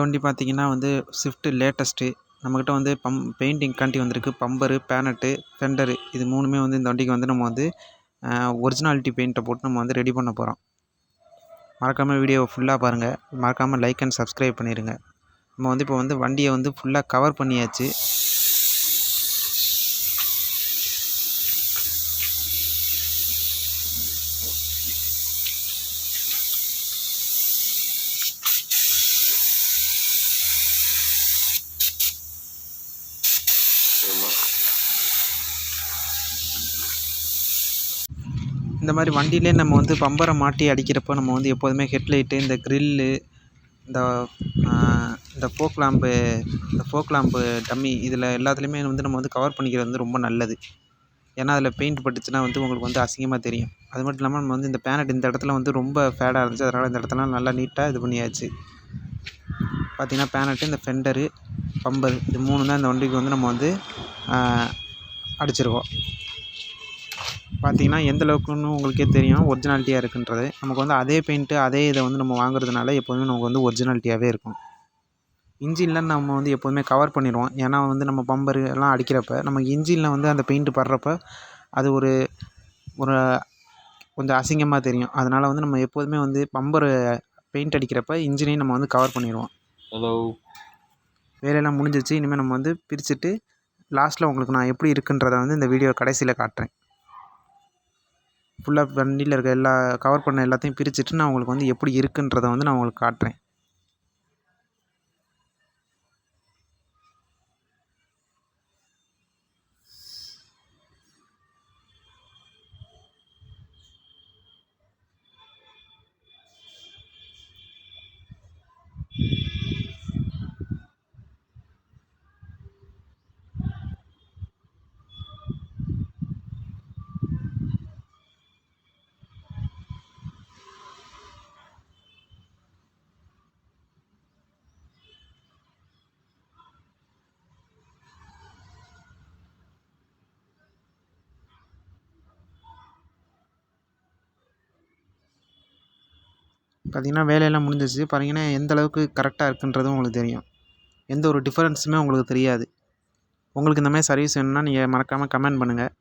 வண்டி பார்த்தீங்கன்னா வந்து ஸ்விஃப்ட் லேட்டஸ்ட்டு. நம்மக்கிட்ட வந்து பெயிண்டிங்காண்டி வந்திருக்கு. பம்பரு, பேனட்டு, ஃபெண்டரு இது 3மே வந்து இந்த வண்டிக்கு வந்து நம்ம வந்து ஒரிஜினாலிட்டி பெயிண்ட்டை போட்டு நம்ம வந்து ரெடி பண்ண போகிறோம். மறக்காமல் வீடியோவை ஃபுல்லாக பாருங்கள். மறக்காமல் லைக் அண்ட் சப்ஸ்கிரைப் பண்ணிடுங்க. நம்ம வந்து இப்போ வந்து வண்டியை வந்து ஃபுல்லாக கவர் பண்ணியாச்சு. இந்த மாதிரி வண்டியிலே நம்ம வந்து பம்பரை மாட்டி அடிக்கிறப்போ நம்ம வந்து எப்போதுமே ஹெட்லைட்டு, இந்த க்ரில்லு, இந்த இந்த ஃபோக் லாம்பு டம்மி இதில் எல்லாத்துலேயுமே வந்து நம்ம வந்து கவர் பண்ணிக்கிறது வந்து ரொம்ப நல்லது. ஏன்னா அதில் பெயிண்ட் பட்டுச்சுன்னா வந்து உங்களுக்கு வந்து அசிங்கமாக தெரியும். அது மட்டும் இல்லாமல் நம்ம வந்து இந்த பேனட் இந்த இடத்துல வந்து ரொம்ப ஃபேடாக இருந்துச்சு. அதனால் இந்த இடத்துலலாம் நல்லா நீட்டாக இது பண்ணியாச்சு. பார்த்திங்கன்னா பேனட்டு, இந்த ஃபெண்டரு, பம்பர் இது 3 தான் இந்த வண்டிக்கு வந்து நம்ம வந்து அடிச்சிருக்கோம். பார்த்திங்கன்னா எந்த அளவுக்குன்னு உங்களுக்கே தெரியும் ஒரிஜினாலிட்டியாக இருக்குன்றது. நமக்கு வந்து அதே பெயிண்ட்டு அதே இதை வந்து நம்ம வாங்குறதுனால எப்போதுமே நமக்கு வந்து ஒரிஜினாலிட்டியாகவே இருக்கும். இன்ஜினில் நம்ம வந்து எப்போதுமே கவர் பண்ணிடுவோம். ஏன்னா வந்து நம்ம பம்பரு எல்லாம் அடிக்கிறப்ப நமக்கு இன்ஜினில் வந்து அந்த பெயிண்ட்டு படுறப்ப அது ஒரு ஒரு கொஞ்சம் அசிங்கமாக தெரியும். அதனால் வந்து நம்ம எப்போதுமே வந்து பம்பரு பெயிண்ட் அடிக்கிறப்ப இன்ஜினையும் நம்ம வந்து கவர் பண்ணிடுவோம். வேலையெல்லாம் முடிஞ்சிருச்சு. இனிமேல் நம்ம வந்து பிரிச்சுட்டு லாஸ்ட்டில் உங்களுக்கு நான் எப்படி இருக்குன்றதை வந்து இந்த வீடியோ கடைசியில் காட்டுறேன். ஃபுல்லாக வண்டியில் இருக்க எல்லா கவர் பண்ண எல்லாத்தையும் பிரிச்சுட்டு நான் உங்களுக்கு வந்து எப்படி இருக்குன்றதை வந்து நான் உங்களுக்கு காட்டுறேன். பார்த்திங்கன்னா வேலையெல்லாம் முடிஞ்சிச்சு. பாருங்கன்னா எந்த அளவுக்கு கரெக்டாக இருக்குன்றதும் உங்களுக்கு தெரியும். எந்த ஒரு டிஃபரன்ஸுமே உங்களுக்கு தெரியாது. உங்களுக்கு இந்த மாதிரி சர்வீஸ் வேணும்னா நீங்கள் மறக்காமல் கமெண்ட் பண்ணுங்கள்.